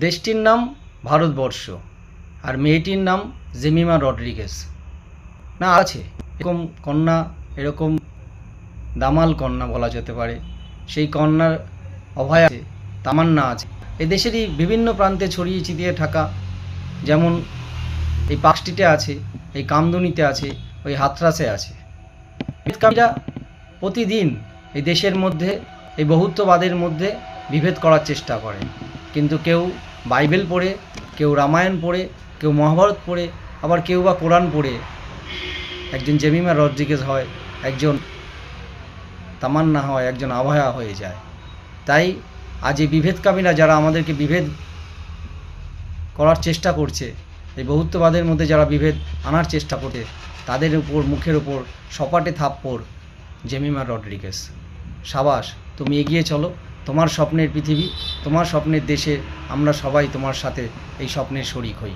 দেশটির নাম ভারতবর্ষ আর মেয়েটির নাম জেমিমা রড্রিগেজ। না, আছে এরকম কন্যা, এরকম দামাল কন্যা বলা যেতে পারে। সেই কন্যার অভয় আছে, তামান্না আছে। এই দেশেরই বিভিন্ন প্রান্তে ছড়িয়ে ছিটিয়ে থাকা, যেমন এই পার্ক স্ট্রিটে আছে, এই কামদুনিতে আছে, ওই হাতরাসে আছে। বিভেদকামীরা প্রতিদিন এই দেশের মধ্যে, এই বহুত্ববাদের মধ্যে বিভেদ করার চেষ্টা করে, কিন্তু কেউ বাইবেল পড়ে, কেউ রামায়ণ পড়ে, কেউ মহাভারত পড়ে, আবার কেউ বা কোরআন পড়ে একজন জেমিমা রড্রিগেজ হয়, একজন তামান্না হয়, একজন আভয়া হয়ে যায়। তাই আজ এই বিভেদকামীরা যারা আমাদেরকে বিভেদ করার চেষ্টা করছে, এই বহুত্ববাদের মধ্যে যারা বিভেদ আনার চেষ্টা করছে, তাদের উপর মুখের উপর সপাটে থাপ্পড় জেমিমা রড্রিগেজ। সাবাস, তুমি এগিয়ে চলো, তোমার স্বপ্নের পৃথিবী, তোমার স্বপ্নের দেশে আমরা সবাই তোমার সাথে এই স্বপ্নের শরিক হই।